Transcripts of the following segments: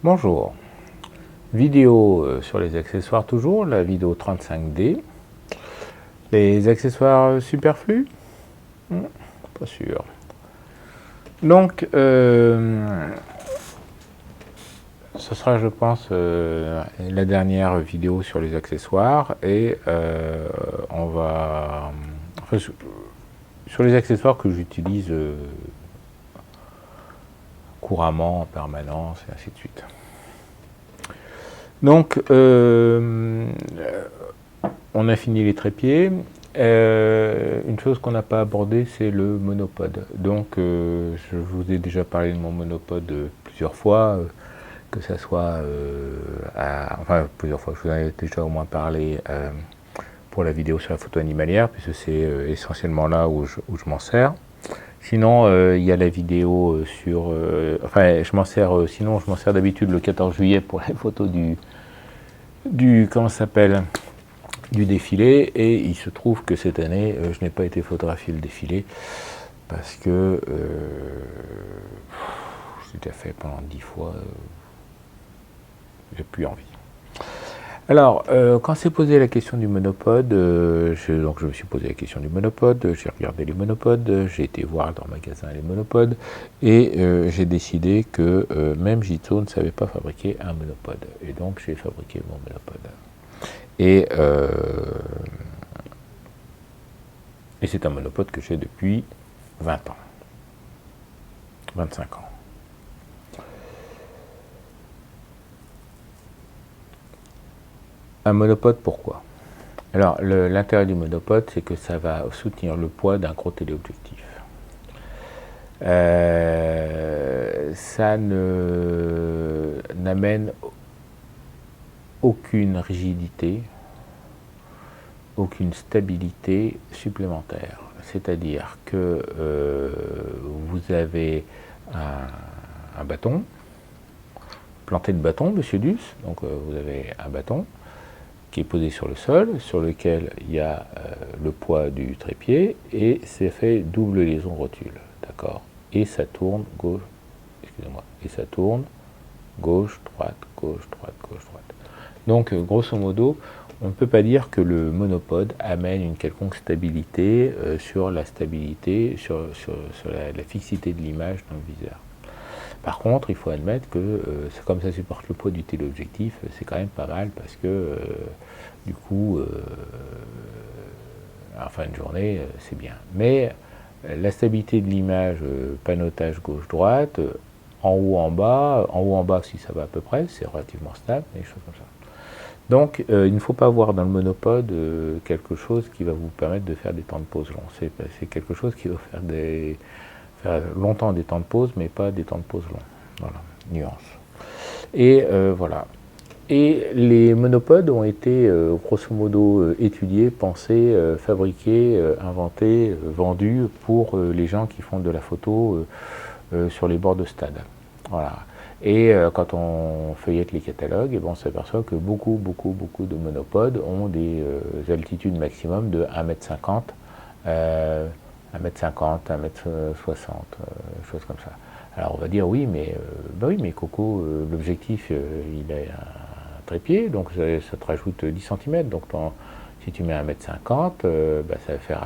Bonjour, vidéo sur les accessoires toujours, la vidéo 35D. Les accessoires superflus? Pas sûr. Donc, ce sera, je pense, la dernière vidéo sur les accessoires et on va... Enfin, sur les accessoires que j'utilise couramment, en permanence, et ainsi de suite. Donc, on a fini les trépieds. Une chose qu'on n'a pas abordée, c'est le monopode. Donc, je vous ai déjà parlé de mon monopode plusieurs fois, que ça soit... enfin, plusieurs fois, je vous en ai déjà au moins parlé pour la vidéo sur la photo animalière, puisque c'est essentiellement là où je m'en sers. Sinon, il y a la vidéo sur... enfin, je m'en sers... sinon, je m'en sers d'habitude le 14 juillet pour les photos du comment ça s'appelle, du défilé, et il se trouve que cette année, je n'ai pas été photographier le défilé, parce que j'ai déjà fait pendant 10 fois, j'ai plus envie. Alors, quand s'est posé la question du monopode, donc je me suis posé la question du monopode, j'ai regardé les monopodes, j'ai été voir dans le magasin les monopodes, et j'ai décidé que même Jitsu ne savait pas fabriquer un monopode. Et donc j'ai fabriqué mon monopode. Et c'est un monopode que j'ai depuis 20 ans, 25 ans. Un monopode, pourquoi? Alors, l'intérêt du monopode, c'est que ça va soutenir le poids d'un gros téléobjectif. Ça n'amène aucune rigidité, aucune stabilité supplémentaire. C'est-à-dire que vous avez un bâton, planté de bâton, monsieur Duss, donc vous avez un bâton qui est posé sur le sol, sur lequel il y a le poids du trépied, et c'est fait double liaison rotule, d'accord? Et ça tourne gauche, excusez-moi, et ça tourne gauche, droite, gauche, droite, gauche, droite. Donc, grosso modo, on ne peut pas dire que le monopode amène une quelconque stabilité sur la stabilité, sur la fixité de l'image dans le viseur. Par contre, il faut admettre que comme ça supporte le poids du téléobjectif, c'est quand même pas mal parce que du coup, en fin de journée, c'est bien. Mais la stabilité de l'image, panotage gauche-droite, en haut, en bas, si ça va à peu près, c'est relativement stable, des choses comme ça. Donc, il ne faut pas voir dans le monopode quelque chose qui va vous permettre de faire des temps de pause longs. C'est quelque chose qui va faire longtemps des temps de pause, mais pas des temps de pause longs. Voilà, nuance. Et voilà. Et les monopodes ont été grosso modo étudiés, pensés, fabriqués, inventés, vendus pour les gens qui font de la photo sur les bords de stade. Voilà. Et quand on feuillette les catalogues, on s'aperçoit que beaucoup de monopodes ont des altitudes maximum de 1,50 m, 1,50 m, 1,60 m, choses comme ça. Alors on va dire oui, mais Coco, l'objectif il a un trépied, donc ça te rajoute 10 cm. Donc si tu mets 1,50 m, ça va faire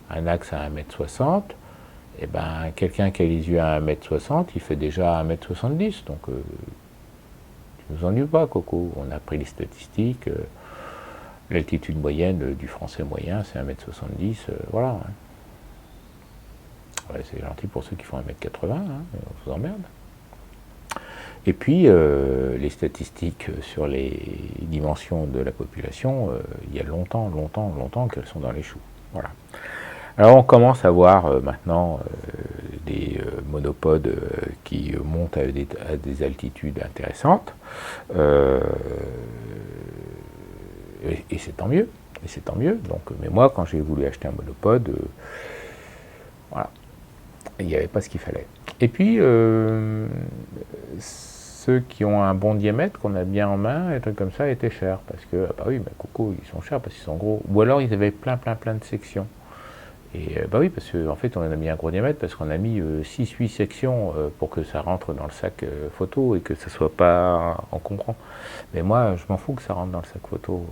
un axe à 1,60 m. Et ben quelqu'un qui a les yeux à 1,60 m, il fait déjà 1,70 m. Donc tu nous ennuies pas, Coco. On a pris les statistiques. L'altitude moyenne du français moyen, c'est 1,70 m. Voilà. Hein. Ouais, c'est gentil pour ceux qui font 1,80 m, hein, on vous emmerde. Et puis, les statistiques sur les dimensions de la population, il y a longtemps qu'elles sont dans les choux. Voilà. Alors, on commence à voir maintenant des monopodes qui montent à des altitudes intéressantes. Et c'est tant mieux. Et c'est tant mieux. Donc, mais moi, quand j'ai voulu acheter un monopode, voilà. Il n'y avait pas ce qu'il fallait. Et puis, ceux qui ont un bon diamètre, qu'on a bien en main, et trucs comme ça, étaient chers. Parce que, ah bah oui, mais Coco, ils sont chers parce qu'ils sont gros. Ou alors, ils avaient plein de sections. Et bah oui, parce qu'en fait, on a mis un gros diamètre parce qu'on a mis 6-8 sections pour que ça rentre dans le sac photo et que ça soit pas encombrant. Mais moi, je m'en fous que ça rentre dans le sac photo.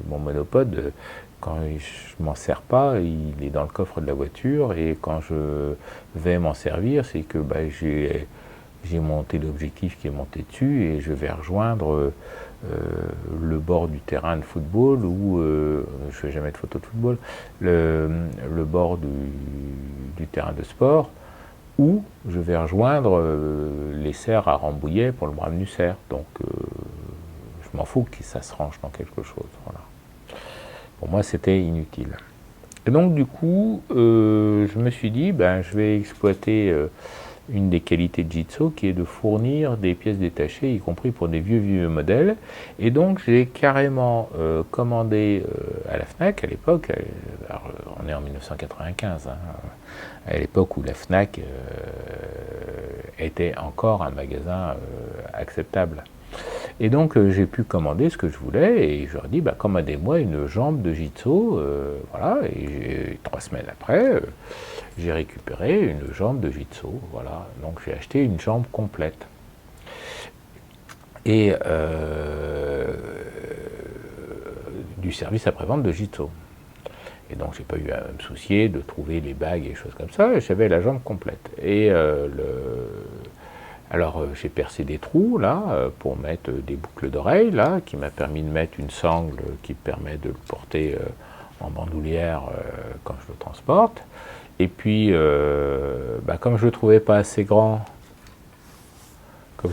Mon monopode, quand je m'en sers pas, il est dans le coffre de la voiture et quand je vais m'en servir, c'est que bah, j'ai mon téléobjectif qui est monté dessus et je vais rejoindre le bord du terrain de football ou je fais jamais de photo de football, le bord du terrain de sport, ou je vais rejoindre les serres à Rambouillet pour le brame du cerf. Donc je m'en fous que ça se range dans quelque chose. Voilà. Pour moi, c'était inutile. Et donc du coup, je me suis dit, ben, je vais exploiter une des qualités de Jitso qui est de fournir des pièces détachées, y compris pour des vieux modèles. Et donc j'ai carrément commandé à la FNAC à l'époque, on est en 1995, hein, à l'époque où la FNAC était encore un magasin acceptable. Et donc j'ai pu commander ce que je voulais et je leur ai dit bah, commandez-moi une jambe de Jitso, voilà, et 3 semaines après j'ai récupéré une jambe de Jitso, voilà, donc j'ai acheté une jambe complète. Et du service après-vente de Jitso. Et donc j'ai pas eu à me soucier de trouver les bagues et des choses comme ça, j'avais la jambe complète. Et alors j'ai percé des trous là pour mettre des boucles d'oreilles là, qui m'a permis de mettre une sangle qui permet de le porter en bandoulière quand je le transporte. Et puis bah, comme je le trouvais pas assez grand, alors il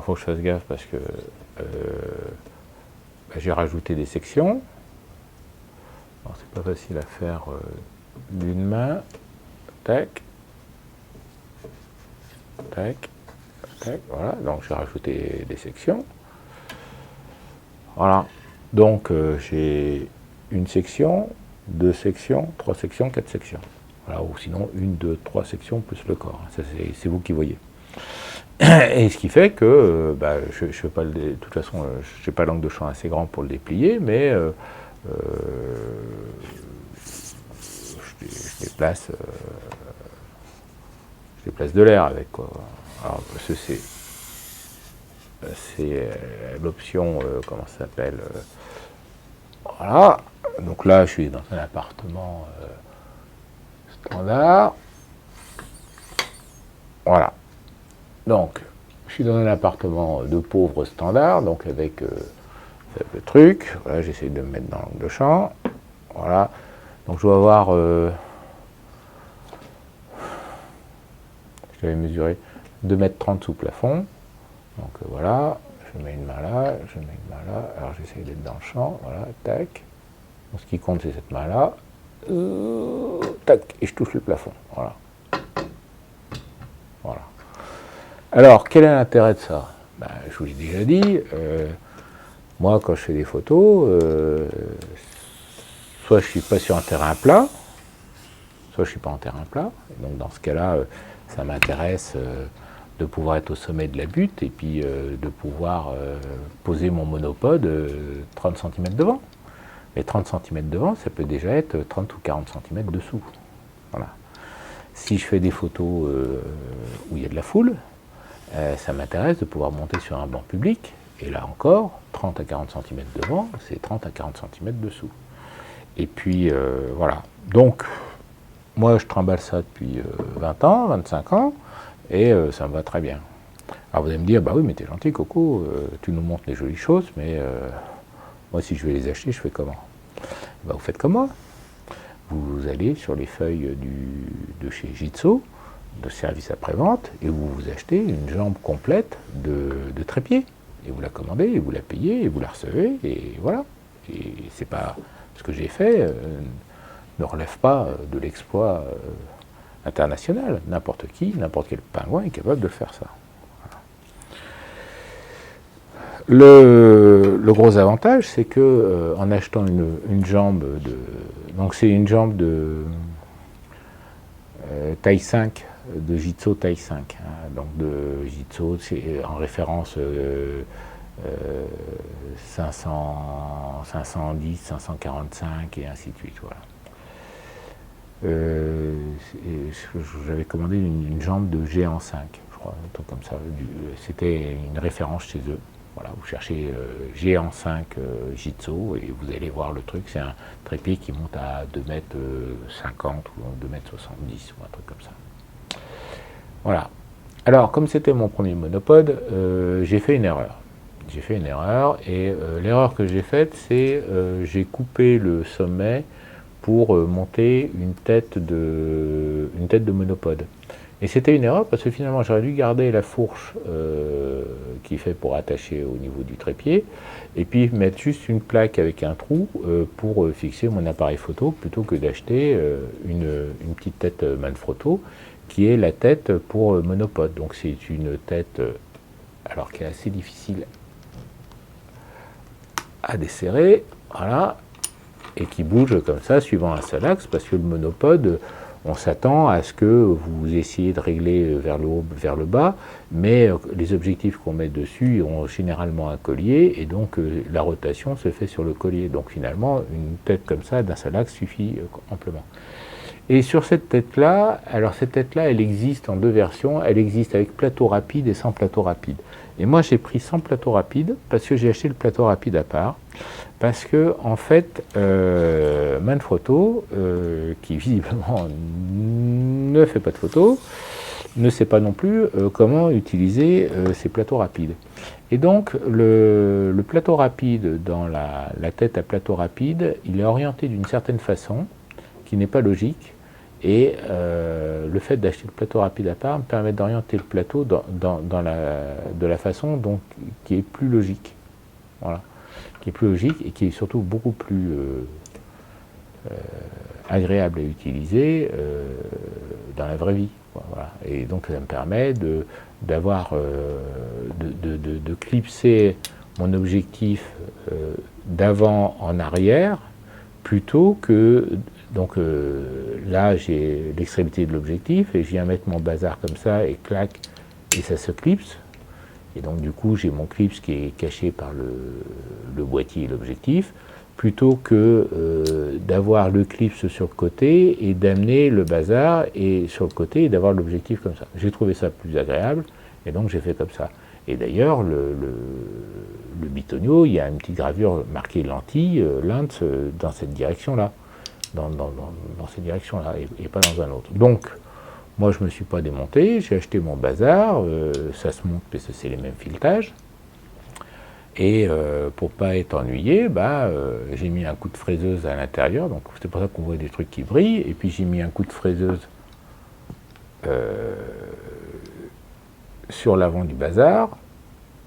faut que je fasse gaffe parce que bah, j'ai rajouté des sections. Alors c'est pas facile à faire d'une main. Tac. Tac. Tac. Voilà. Donc j'ai rajouté des sections. Voilà. Donc j'ai une section, 2 sections, 3 sections, 4 sections. Voilà. Ou sinon 1, 2, 3 sections plus le corps. Ça c'est vous qui voyez. Et ce qui fait que bah, je fais pas de toute façon, je n'ai pas l'angle de champ assez grand pour le déplier, mais je déplace de l'air avec quoi. Alors, c'est l'option, comment ça s'appelle, voilà. Donc là, je suis dans un appartement standard. Voilà. Donc, je suis dans un appartement de pauvre standard, donc avec le truc. Voilà, j'essaie de me mettre dans l'angle de champ. Voilà. Donc je dois avoir, je l'avais mesuré, 2,30 m sous plafond. Donc voilà, je mets une main là, je mets une main là. Alors j'essaie d'être dans le champ. Voilà, tac. Donc, ce qui compte, c'est cette main-là. Tac, et je touche le plafond. Voilà. Voilà. Alors, quel est l'intérêt de ça? Ben, je vous l'ai déjà dit, moi, quand je fais des photos, soit je ne suis pas sur un terrain plat, soit je ne suis pas en terrain plat. Et donc, dans ce cas-là, ça m'intéresse de pouvoir être au sommet de la butte et puis de pouvoir poser mon monopode 30 cm devant. Mais 30 cm devant, ça peut déjà être 30 ou 40 cm dessous. Voilà. Si je fais des photos où il y a de la foule, ça m'intéresse de pouvoir monter sur un banc public, et là encore, 30 à 40 cm devant, c'est 30 à 40 cm dessous. Et puis, voilà. Donc, moi, je trimballe ça depuis 20 ans, 25 ans, et ça me va très bien. Alors, vous allez me dire, bah oui, mais t'es gentil, Coco, tu nous montres des jolies choses, mais moi, si je vais les acheter, je fais comment? Bah, vous faites comme moi. Vous allez sur les feuilles de chez Jitso, de service après-vente, et vous vous achetez une jambe complète de trépied. Et vous la commandez, et vous la payez, et vous la recevez, et voilà. Et c'est pas ce que j'ai fait ne relève pas de l'exploit international. N'importe qui, n'importe quel pingouin est capable de faire ça. Le gros avantage, c'est que en achetant une jambe de, donc c'est une jambe de taille 5, de Jitso taille 5, hein, donc de Jitso, c'est en référence 510, 545 et ainsi de suite. Voilà. J'avais commandé une jambe de géant 5, je crois, un truc comme ça. C'était une référence chez eux. Voilà, vous cherchez géant 5 Jitsu et vous allez voir le truc. C'est un trépied qui monte à 2 mètres 50 ou 2 mètres 70 ou un truc comme ça. Voilà. Alors, comme c'était mon premier monopode, j'ai fait une erreur. Et l'erreur que j'ai faite, c'est j'ai coupé le sommet pour monter une tête de monopode. Et c'était une erreur parce que finalement j'aurais dû garder la fourche qui fait pour attacher au niveau du trépied et puis mettre juste une plaque avec un trou pour fixer mon appareil photo plutôt que d'acheter une petite tête Manfrotto qui est la tête pour monopode. Donc c'est une tête alors qui est assez difficile à desserrer, voilà, et qui bouge comme ça suivant un seul axe parce que le monopode, on s'attend à ce que vous essayez de régler vers le haut, vers le bas, mais les objectifs qu'on met dessus ont généralement un collier et donc la rotation se fait sur le collier. Donc finalement, une tête comme ça d'un seul axe suffit amplement. Et sur cette tête-là, alors cette tête-là, elle existe en deux versions. Elle existe avec plateau rapide et sans plateau rapide. Et moi, j'ai pris sans plateau rapide parce que j'ai acheté le plateau rapide à part. Parce que, en fait, Manfrotto, qui visiblement ne fait pas de photos, ne sait pas non plus comment utiliser ces plateaux rapides. Et donc, le plateau rapide, dans la tête à plateau rapide, il est orienté d'une certaine façon, qui n'est pas logique, et le fait d'acheter le plateau rapide à part me permet d'orienter le plateau de la façon qui est plus logique. Voilà. Qui est plus logique et qui est surtout beaucoup plus agréable à utiliser dans la vraie vie. Voilà. Et donc ça me permet de clipser mon objectif d'avant en arrière plutôt que donc là j'ai l'extrémité de l'objectif et je viens mettre mon bazar comme ça et clac et ça se clipse. Et donc du coup j'ai mon clips qui est caché par le boîtier et l'objectif, plutôt que d'avoir le clips sur le côté et d'amener le bazar et sur le côté et d'avoir l'objectif comme ça. J'ai trouvé ça plus agréable et donc j'ai fait comme ça. Et d'ailleurs le Bitonio, il y a une petite gravure marquée lentille, lens dans cette direction-là, dans cette direction-là et pas dans un autre. Donc moi, je ne me suis pas démonté, j'ai acheté mon bazar, ça se monte parce que c'est les mêmes filetages. Et pour ne pas être ennuyé, j'ai mis un coup de fraiseuse à l'intérieur, donc c'est pour ça qu'on voit des trucs qui brillent. Et puis j'ai mis un coup de fraiseuse sur l'avant du bazar.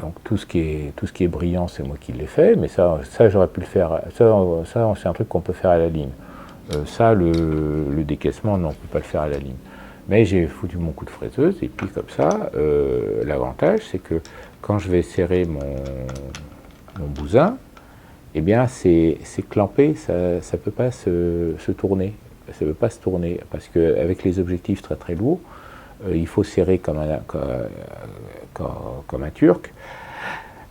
Donc tout ce qui est brillant, c'est moi qui l'ai fait, mais ça j'aurais pu le faire. Ça c'est un truc qu'on peut faire à la lime. Le décaissement, non, on ne peut pas le faire à la lime. Mais j'ai foutu mon coup de fraiseuse et puis comme ça, l'avantage c'est que quand je vais serrer mon bousin, eh bien c'est clampé, ça ne peut pas se tourner. Ça ne peut pas se tourner parce qu'avec les objectifs très très lourds, il faut serrer comme un turc.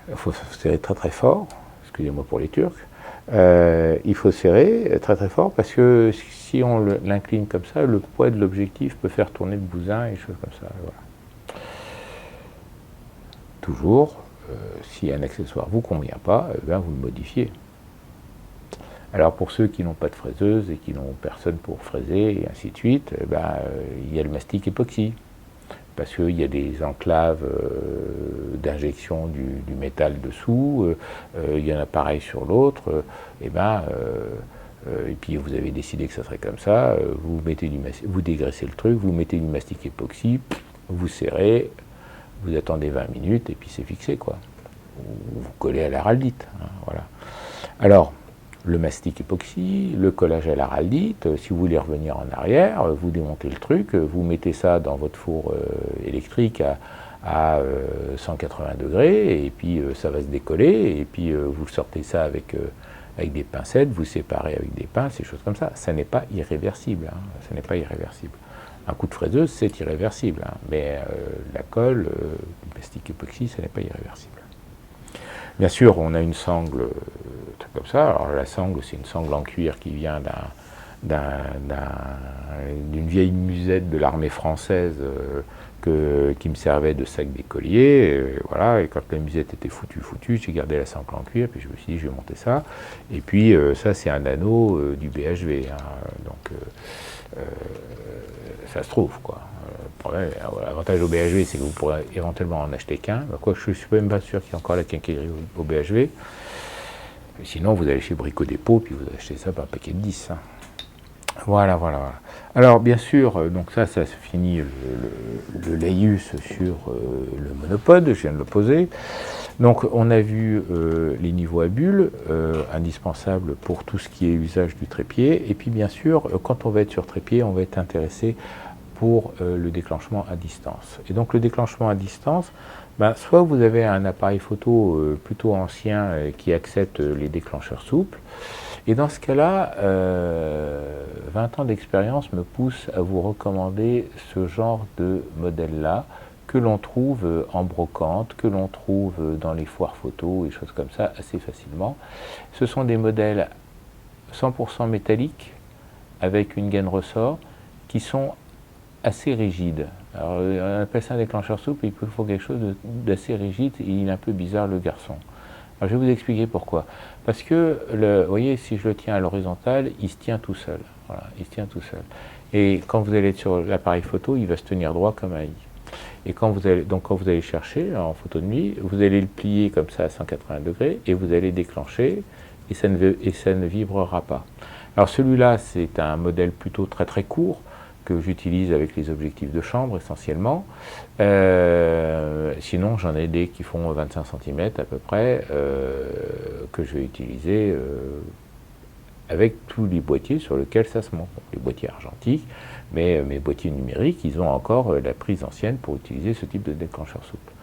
Il faut serrer très très fort, excusez-moi pour les Turcs. Il faut serrer très très fort parce que si on l'incline comme ça, le poids de l'objectif peut faire tourner le bousin et des choses comme ça. Voilà. Toujours, si un accessoire ne vous convient pas, vous le modifiez. Alors pour ceux qui n'ont pas de fraiseuse et qui n'ont personne pour fraiser et ainsi de suite, il y a le mastic époxy. Parce qu'il y a des enclaves d'injection du métal dessous, il y en a pareil sur l'autre, et puis vous avez décidé que ça serait comme ça, vous dégraissez le truc, vous mettez du mastic époxy, vous serrez, vous attendez 20 minutes et puis c'est fixé quoi. Vous collez à l'araldite, hein, voilà. Alors, le mastic époxy, le collage à l'araldite, si vous voulez revenir en arrière, vous démontez le truc, vous mettez ça dans votre four électrique à 180 degrés, et puis ça va se décoller, et puis vous sortez ça avec des pincettes, vous séparez avec des pinces, et choses comme ça. Ça n'est pas irréversible, hein, ça n'est pas irréversible. Un coup de fraiseuse, c'est irréversible, hein, mais la colle, le mastic époxy, ça n'est pas irréversible. Bien sûr, on a une sangle, truc comme ça. Alors la sangle, c'est une sangle en cuir qui vient d'une vieille musette de l'armée française qui me servait de sac d'écolier, voilà, et quand la musette était foutue, j'ai gardé la sangle en cuir, puis je me suis dit je vais monter ça, et puis ça c'est un anneau du BHV, hein, donc ça se trouve quoi. L'avantage au BHV c'est que vous pourrez éventuellement en acheter qu'un, quoique je ne suis même pas sûr qu'il y ait encore la quincaillerie au BHV, sinon vous allez chez Brico Dépôt, puis vous achetez ça par paquet de 10. Hein. Voilà. Alors, bien sûr, donc ça finit le laïus sur le monopode, je viens de le poser. Donc, on a vu les niveaux à bulles, indispensables pour tout ce qui est usage du trépied. Et puis, bien sûr, quand on va être sur trépied, on va être intéressé pour le déclenchement à distance. Et donc, le déclenchement à distance, soit vous avez un appareil photo plutôt ancien qui accepte les déclencheurs souples. Et dans ce cas-là, 20 ans d'expérience me poussent à vous recommander ce genre de modèle-là, que l'on trouve en brocante, que l'on trouve dans les foires photos et choses comme ça assez facilement. Ce sont des modèles 100% métalliques, avec une gaine ressort, qui sont assez rigides. Alors, on appelle ça un déclencheur souple, il faut quelque chose d'assez rigide, et il est un peu bizarre le garçon. Alors, je vais vous expliquer pourquoi. Parce que, vous voyez, si je le tiens à l'horizontale, il se tient tout seul. Voilà, il se tient tout seul. Et quand vous allez être sur l'appareil photo, il va se tenir droit comme un i. Et quand vous allez chercher en photo de nuit, vous allez le plier comme ça à 180 degrés et vous allez déclencher et ça ne vibrera pas. Alors celui-là, c'est un modèle plutôt très très court que j'utilise avec les objectifs de chambre essentiellement. Sinon, j'en ai des qui font 25 cm à peu près, que je vais utiliser avec tous les boîtiers sur lesquels ça se monte. Les boîtiers argentiques, mais mes boîtiers numériques, ils ont encore la prise ancienne pour utiliser ce type de déclencheur souple.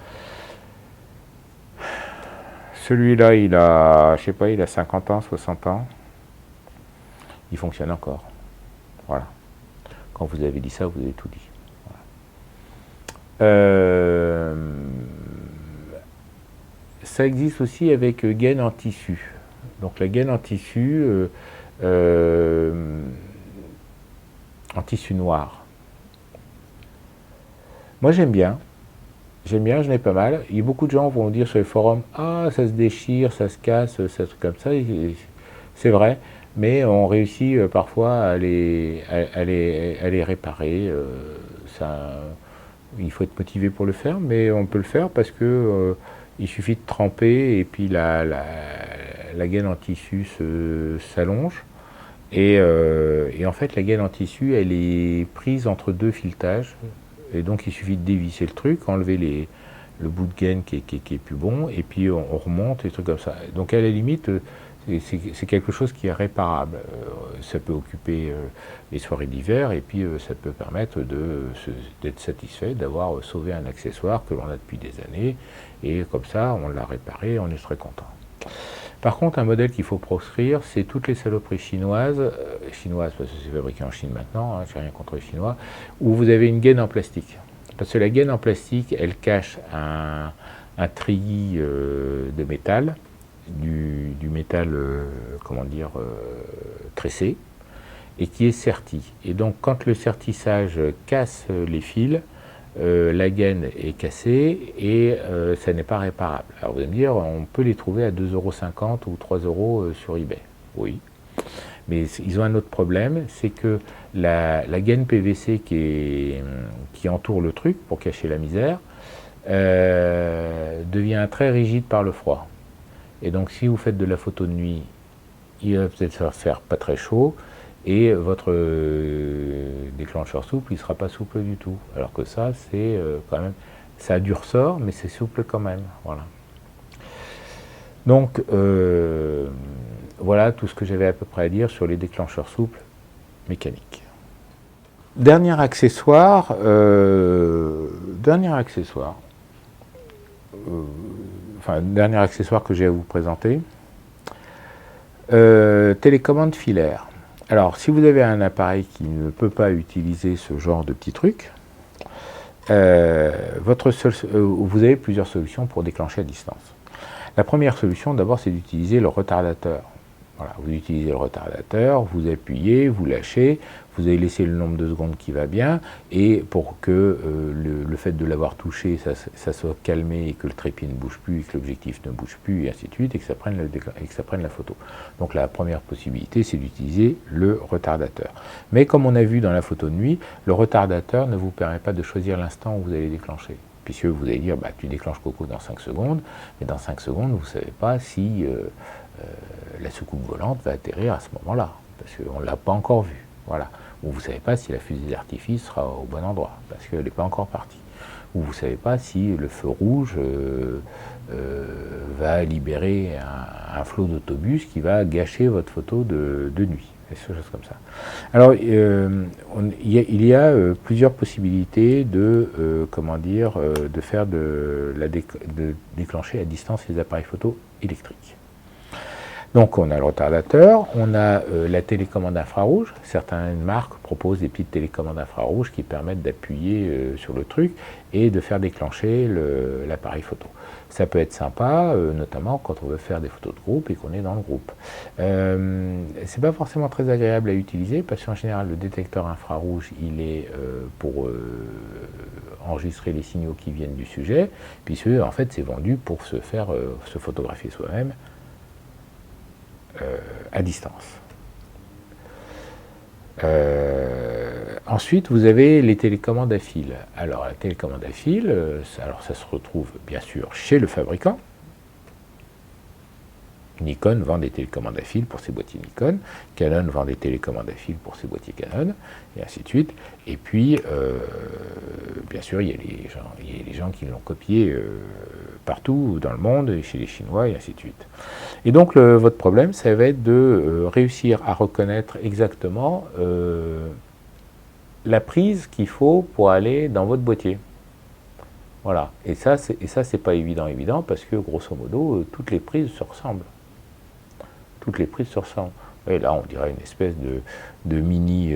Celui-là, il a 50 ans, 60 ans. Il fonctionne encore. Voilà. Quand vous avez dit ça, vous avez tout dit. Voilà. Ça existe aussi avec gaine en tissu. Donc la gaine en tissu noir. Moi j'aime bien, j'en ai pas mal. Il y a beaucoup de gens vont dire sur les forums, ah ça se déchire, ça se casse, ça truc comme ça. C'est vrai, mais on réussit parfois à les réparer. Il faut être motivé pour le faire, mais on peut le faire parce que il suffit de tremper et puis la gaine en tissu s'allonge. Et en fait, la gaine en tissu, elle est prise entre deux filetages. Et donc, il suffit de dévisser le truc, enlever le bout de gaine qui est plus bon, et puis on remonte, et des trucs comme ça. Donc, à la limite, c'est quelque chose qui est réparable. Ça peut occuper les soirées d'hiver, et puis ça peut permettre d'être satisfait, d'avoir sauvé un accessoire que l'on a depuis des années, et comme ça, on l'a réparé, on est très content. Par contre, un modèle qu'il faut proscrire, c'est toutes les saloperies chinoises parce que c'est fabriqué en Chine maintenant, hein, je n'ai rien contre les Chinois, où vous avez une gaine en plastique. Parce que la gaine en plastique, elle cache un treillis de métal, du métal, tressé, et qui est serti. Et donc, quand le sertissage casse les fils, la gaine est cassée et ça n'est pas réparable. Alors vous allez me dire, on peut les trouver à 2,50 € ou 3 € sur eBay. Oui. Mais ils ont un autre problème, c'est que la gaine PVC qui entoure le truc pour cacher la misère devient très rigide par le froid. Et donc si vous faites de la photo de nuit, il va peut-être faire pas très chaud, et votre déclencheur souple, il ne sera pas souple du tout. Alors que ça, c'est quand même, ça a du ressort, mais c'est souple quand même. Voilà. Donc, voilà tout ce que j'avais à peu près à dire sur les déclencheurs souples mécaniques. Dernier accessoire que j'ai à vous présenter, télécommande filaire. Alors, si vous avez un appareil qui ne peut pas utiliser ce genre de petits trucs, vous avez plusieurs solutions pour déclencher à distance. La première solution, d'abord, c'est d'utiliser le retardateur. Voilà, vous utilisez le retardateur, vous appuyez, vous lâchez, vous avez laissé le nombre de secondes qui va bien, et pour que le fait de l'avoir touché, ça soit calmé et que le trépied ne bouge plus, et que l'objectif ne bouge plus, et ainsi de suite, et que ça prenne la photo. Donc la première possibilité, c'est d'utiliser le retardateur. Mais comme on a vu dans la photo de nuit, le retardateur ne vous permet pas de choisir l'instant où vous allez déclencher. Puisque vous allez dire, bah, tu déclenches Coco dans 5 secondes, mais dans 5 secondes, vous ne savez pas si la soucoupe volante va atterrir à ce moment-là, parce qu'on ne l'a pas encore vue. Voilà. Ou vous ne savez pas si la fusée d'artifice sera au bon endroit, parce qu'elle n'est pas encore partie. Ou vous ne savez pas si le feu rouge va libérer un flot d'autobus qui va gâcher votre photo de nuit. Des choses comme ça. Alors, il y a plusieurs possibilités de, de déclencher à distance les appareils photo électriques. Donc, on a le retardateur, on a la télécommande infrarouge. Certaines marques proposent des petites télécommandes infrarouges qui permettent d'appuyer sur le truc et de faire déclencher l'appareil photo. Ça peut être sympa, notamment quand on veut faire des photos de groupe et qu'on est dans le groupe. C'est pas forcément très agréable à utiliser parce qu'en général, le détecteur infrarouge, il est pour enregistrer les signaux qui viennent du sujet, puisque en fait, c'est vendu pour se photographier soi-même à distance. Ensuite, vous avez les télécommandes à fil. Alors, la télécommande à fil, ça se retrouve bien sûr chez le fabricant. Nikon vend des télécommandes à fil pour ses boîtiers Nikon, Canon vend des télécommandes à fil pour ses boîtiers Canon, et ainsi de suite. Et puis, bien sûr, il y a les gens qui l'ont copié partout dans le monde, chez les Chinois, et ainsi de suite. Et donc, votre problème, ça va être de réussir à reconnaître exactement la prise qu'il faut pour aller dans votre boîtier. Voilà. Et ça, c'est pas évident, parce que, grosso modo, toutes les prises se ressemblent. Toutes les prises se ressemblent. Et là, on dirait une espèce de mini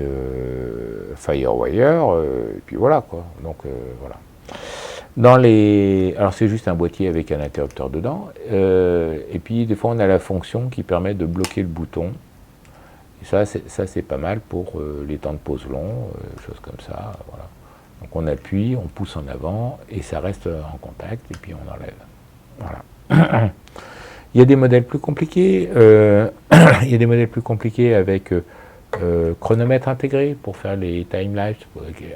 Firewire, et puis voilà, quoi. Donc, voilà. Alors, c'est juste un boîtier avec un interrupteur dedans, et puis, des fois, on a la fonction qui permet de bloquer le bouton. Et ça, c'est pas mal pour les temps de pause longs, choses comme ça, voilà. Donc, on appuie, on pousse en avant, et ça reste en contact, et puis on enlève. Voilà. Il y a des modèles plus compliqués. Il y a des modèles plus compliqués avec chronomètre intégré pour faire les time-lapse.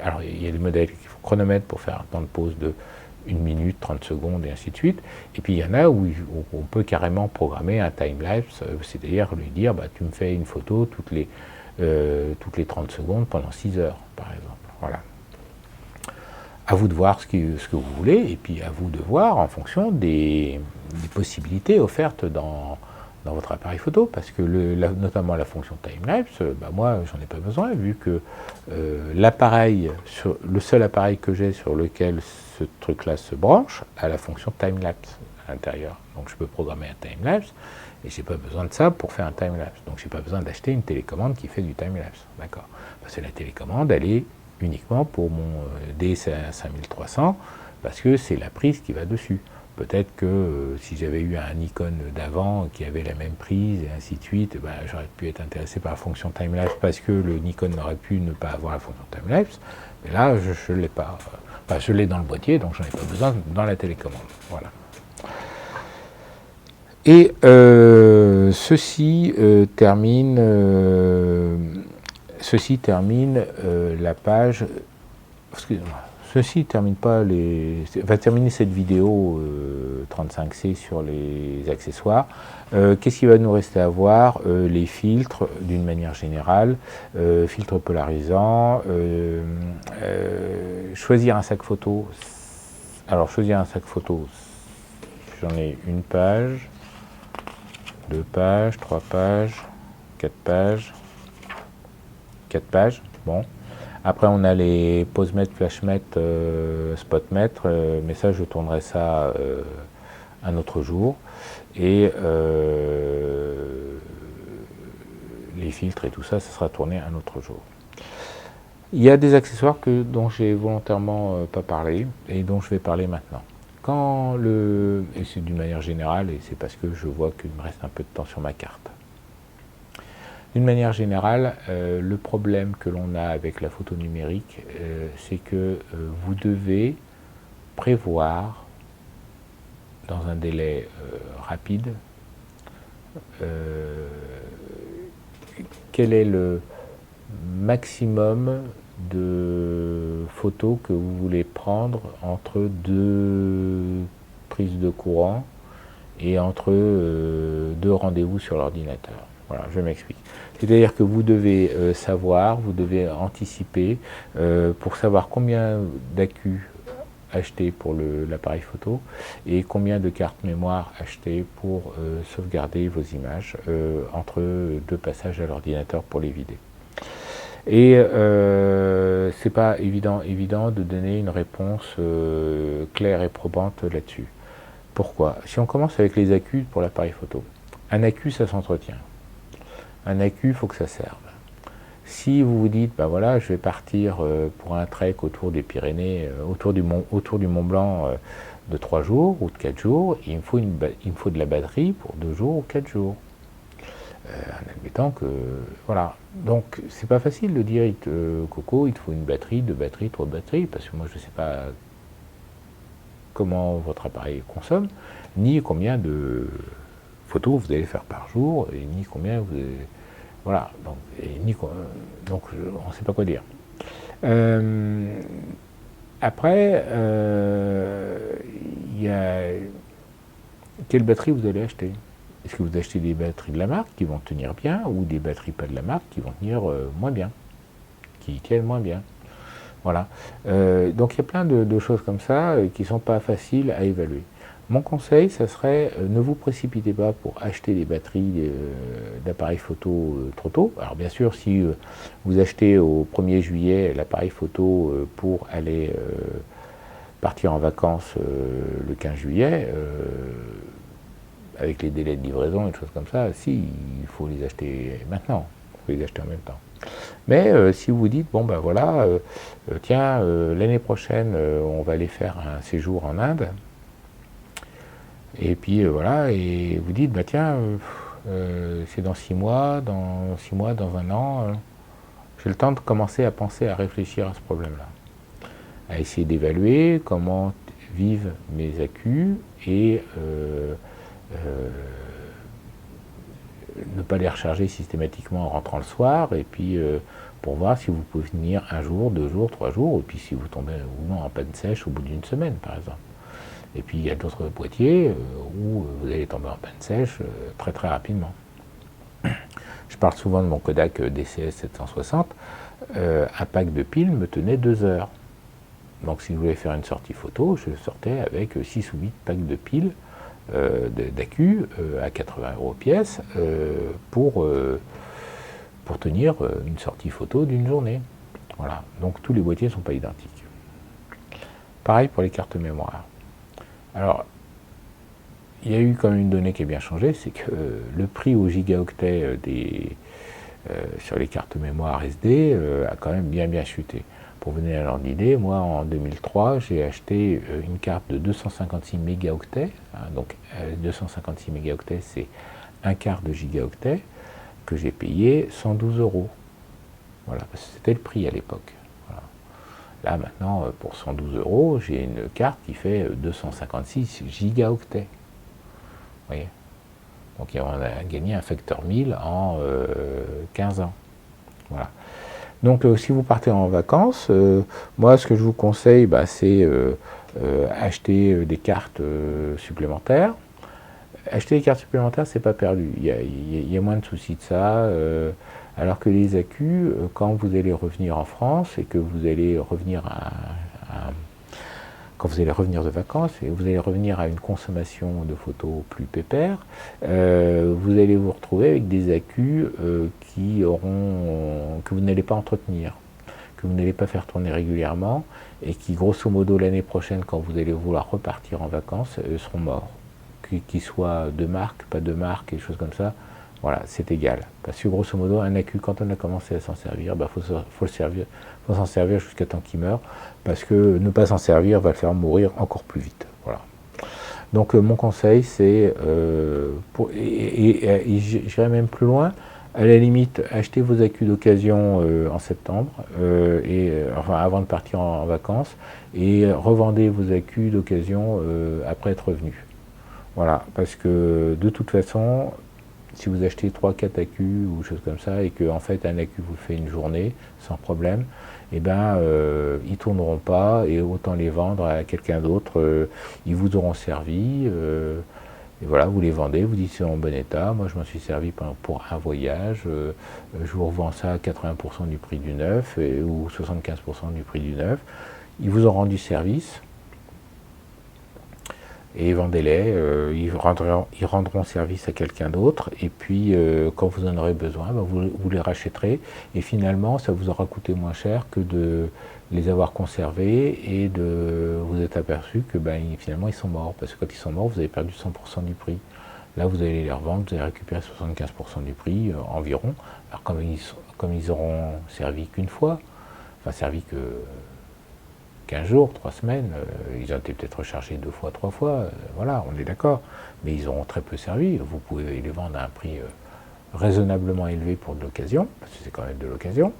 Alors, il y a des modèles qui font chronomètre pour faire un temps de pause de 1 minute, 30 secondes, et ainsi de suite. Et puis, il y en a où on peut carrément programmer un time-lapse, c'est-à-dire lui dire, bah, tu me fais une photo toutes les 30 secondes pendant 6 heures, par exemple. Voilà. À vous de voir ce que vous voulez, et puis à vous de voir en fonction des possibilités offertes dans votre appareil photo, parce que notamment la fonction time-lapse, bah moi j'en ai pas besoin, vu que le seul appareil que j'ai sur lequel ce truc-là se branche a la fonction time-lapse à l'intérieur. Donc je peux programmer un time-lapse, et j'ai pas besoin de ça pour faire un time-lapse. Donc j'ai pas besoin d'acheter une télécommande qui fait du time-lapse, d'accord? Parce que la télécommande, elle est uniquement pour mon D5300, parce que c'est la prise qui va dessus. Peut-être que si j'avais eu un Nikon d'avant qui avait la même prise, et ainsi de suite, ben, j'aurais pu être intéressé par la fonction time-lapse, parce que le Nikon aurait pu ne pas avoir la fonction time-lapse, mais là, je ne l'ai pas. Enfin, je l'ai dans le boîtier, donc j'en ai pas besoin dans la télécommande. Voilà. Et ceci termine la page. Excusez-moi. Ceci va terminer cette vidéo 35C sur les accessoires. Qu'est-ce qu'il va nous rester à voir? Les filtres, d'une manière générale, filtres polarisants, choisir un sac photo. Alors, choisir un sac photo, j'en ai 1 page, 2 pages, 3 pages, 4 pages, 4 pages, bon. Après, on a les pose-mètres, flash-mètres, spot-mètres, mais ça, je tournerai ça un autre jour. Et les filtres et tout ça, ça sera tourné un autre jour. Il y a des accessoires dont j'ai volontairement pas parlé et dont je vais parler maintenant. Et c'est d'une manière générale, et c'est parce que je vois qu'il me reste un peu de temps sur ma carte. D'une manière générale, le problème que l'on a avec la photo numérique, c'est que vous devez prévoir, dans un délai rapide, quel est le maximum de photos que vous voulez prendre entre deux prises de courant et entre deux rendez-vous sur l'ordinateur. Voilà, je m'explique. C'est-à-dire que vous devez savoir, vous devez anticiper pour savoir combien d'accu acheter pour l'appareil photo et combien de cartes mémoire acheter pour sauvegarder vos images entre deux passages à l'ordinateur pour les vider. Et c'est pas évident de donner une réponse claire et probante là-dessus. Pourquoi? Si on commence avec les accus pour l'appareil photo, un accu ça s'entretient. Un accu, il faut que ça serve. Si vous vous dites, ben voilà, je vais partir pour un trek autour des Pyrénées, autour du Mont Blanc de 3 jours ou de 4 jours, il me faut de la batterie pour 2 jours ou 4 jours. En admettant que, voilà. Donc, c'est pas facile de dire, Coco, il te faut une batterie, 2 batteries, 3 batteries, parce que moi, je ne sais pas comment votre appareil consomme, ni combien de photos vous allez faire par jour, et ni combien vous allez... Voilà, donc, on ne sait pas quoi dire. Après, il y a quelle batterie vous allez acheter. Est-ce que vous achetez des batteries de la marque qui vont tenir bien, ou des batteries pas de la marque qui vont tenir moins bien, qui tiennent moins bien. Voilà. Donc il y a plein de choses comme ça qui ne sont pas faciles à évaluer. Mon conseil, ça serait ne vous précipitez pas pour acheter des batteries d'appareils photo trop tôt. Alors bien sûr, si vous achetez au 1er juillet l'appareil photo pour aller partir en vacances le 15 juillet, avec les délais de livraison et des choses comme ça, si, il faut les acheter maintenant, il faut les acheter en même temps. Mais si vous vous dites, bon ben voilà, tiens, l'année prochaine, on va aller faire un séjour en Inde, et puis voilà, et vous dites, bah tiens, c'est dans 6 mois, dans 1 an, j'ai le temps de commencer à penser, à réfléchir à ce problème-là, à essayer d'évaluer comment vivent mes accus et ne pas les recharger systématiquement en rentrant le soir, et puis pour voir si vous pouvez venir 1 jour, 2 jours, 3 jours, et puis si vous tombez ou non en panne sèche au bout d'1 semaine, par exemple. Et puis il y a d'autres boîtiers où vous allez tomber en panne sèche très très rapidement. Je parle souvent de mon Kodak DCS 760. Un pack de piles me tenait 2 heures. Donc si je voulais faire une sortie photo, je sortais avec 6 ou 8 packs de piles d'accu à 80 € pièce pour tenir une sortie photo d'une journée. Voilà. Donc tous les boîtiers ne sont pas identiques. Pareil pour les cartes mémoire. Alors, il y a eu quand même une donnée qui a bien changé, c'est que le prix au gigaoctet sur les cartes mémoire SD a quand même bien chuté. Pour vous donner un ordre d'idée, moi en 2003, j'ai acheté une carte de 256 mégaoctets, donc 256 mégaoctets c'est un quart de gigaoctet, que j'ai payé 112 €. Voilà, parce que c'était le prix à l'époque. Voilà. Là maintenant, pour 112 €, j'ai une carte qui fait 256 gigaoctets. Vous voyez ? Donc on a gagné un facteur 1000 en 15 ans. Voilà. Donc si vous partez en vacances, moi ce que je vous conseille, c'est acheter des cartes supplémentaires. Acheter des cartes supplémentaires, c'est pas perdu. Il y a moins de soucis de ça. Alors que les accus, quand vous allez revenir en France et que vous allez revenir quand vous allez revenir de vacances et vous allez revenir à une consommation de photos plus pépère, vous allez vous retrouver avec des accus que vous n'allez pas entretenir, que vous n'allez pas faire tourner régulièrement et qui, grosso modo, l'année prochaine, quand vous allez vouloir repartir en vacances, seront morts. Qu'ils soient de marque, pas de marque, et des choses comme ça, voilà, c'est égal. Parce que grosso modo, un accu, quand on a commencé à s'en servir, faut s'en servir jusqu'à temps qu'il meure, parce que ne pas s'en servir va le faire mourir encore plus vite. Voilà. Donc mon conseil, c'est, et j'irai même plus loin, À la limite, achetez vos accus d'occasion en septembre, enfin avant de partir en vacances, et revendez vos accus d'occasion après être revenu. Voilà, parce que de toute façon, si vous achetez 3-4 accus ou choses comme ça, et que en fait un accu vous fait une journée sans problème, eh ben ils tourneront pas, et autant les vendre à quelqu'un d'autre. Ils vous auront servi. Et voilà, vous les vendez, vous dites c'est en bon état, moi je m'en suis servi pour un voyage, je vous revends ça à 80% du prix du neuf, ou 75% du prix du neuf. Ils vous ont rendu service, et vendez-les, ils rendront service à quelqu'un d'autre, et puis quand vous en aurez besoin, ben, vous les rachèterez, et finalement ça vous aura coûté moins cher que de les avoir conservés, et de vous êtes aperçu que ben, finalement ils sont morts, parce que quand ils sont morts, vous avez perdu 100% du prix. Là, vous allez les revendre, vous allez récupérer 75% du prix environ. Alors comme ils auront servi qu'une fois, enfin servi que 15 jours, 3 semaines, ils ont été peut-être rechargés 2 fois, 3 fois, voilà, on est d'accord, mais ils auront très peu servi. Vous pouvez les vendre à un prix raisonnablement élevé pour de l'occasion, parce que c'est quand même de l'occasion.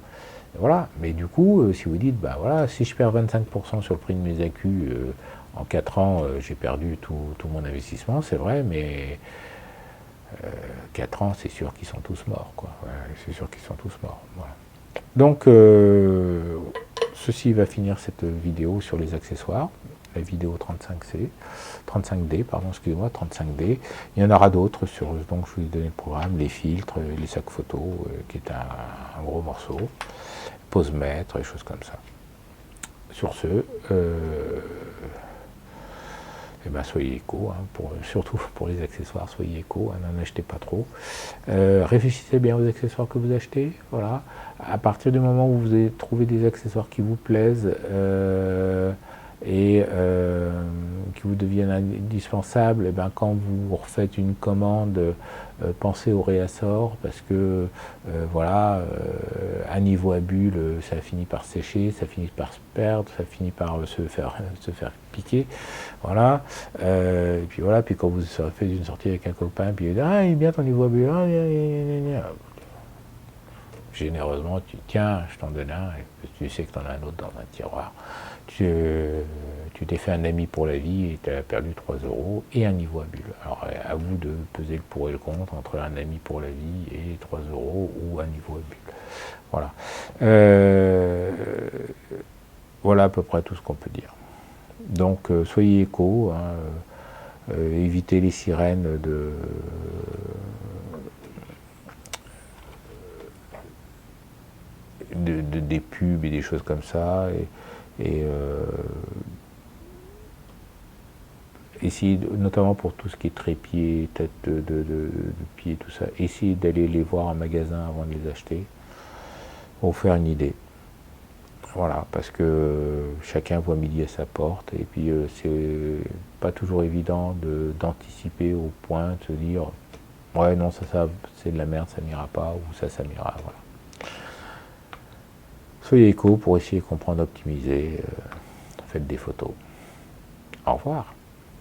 Voilà, mais du coup, si vous dites, bah voilà, si je perds 25% sur le prix de mes accus, en 4 ans, j'ai perdu tout mon investissement, c'est vrai, mais 4 ans, c'est sûr qu'ils sont tous morts, quoi. Ouais, c'est sûr qu'ils sont tous morts. Voilà. Donc, ceci va finir cette vidéo sur les accessoires, la vidéo 35D, pardon, excusez-moi, 35D. Il y en aura d'autres sur, donc je vous ai donné le programme, les filtres, les sacs photos, qui est un gros morceau, pose-mètre, et choses comme ça. Sur ce, eh ben, soyez éco, hein, surtout pour les accessoires, soyez éco, hein, n'en achetez pas trop. Réfléchissez bien aux accessoires que vous achetez, voilà. À partir du moment où vous avez trouvé des accessoires qui vous plaisent et qui vous deviennent indispensables, et ben, quand vous refaites une commande, pensez au réassort, parce que voilà, à niveau à bulles, ça finit par sécher, ça finit par se perdre, ça finit par se faire piquer, voilà. Et puis voilà, puis quand vous faites une sortie avec un copain, puis il dit ah, il est bien ton niveau à bulles, généreusement, tiens, je t'en donne un, et tu sais que tu en as un autre dans un tiroir. Tu t'es fait un ami pour la vie et tu as perdu 3 € et un niveau à bulles. Alors à vous de peser le pour et le contre entre un ami pour la vie et 3 € ou un niveau à bulles. Voilà. Voilà à peu près tout ce qu'on peut dire. Donc soyez éco, hein, évitez les sirènes des pubs et des choses comme ça, et essayez, notamment pour tout ce qui est trépied, tête de pied, tout ça, essayez d'aller les voir en magasin avant de les acheter, pour vous faire une idée. Voilà, parce que chacun voit midi à sa porte, et puis c'est pas toujours évident d'anticiper au point de se dire ouais non ça c'est de la merde, ça m'ira pas, ou ça m'ira, voilà. Soyez éco pour essayer de comprendre, optimiser, faites des photos. Au revoir.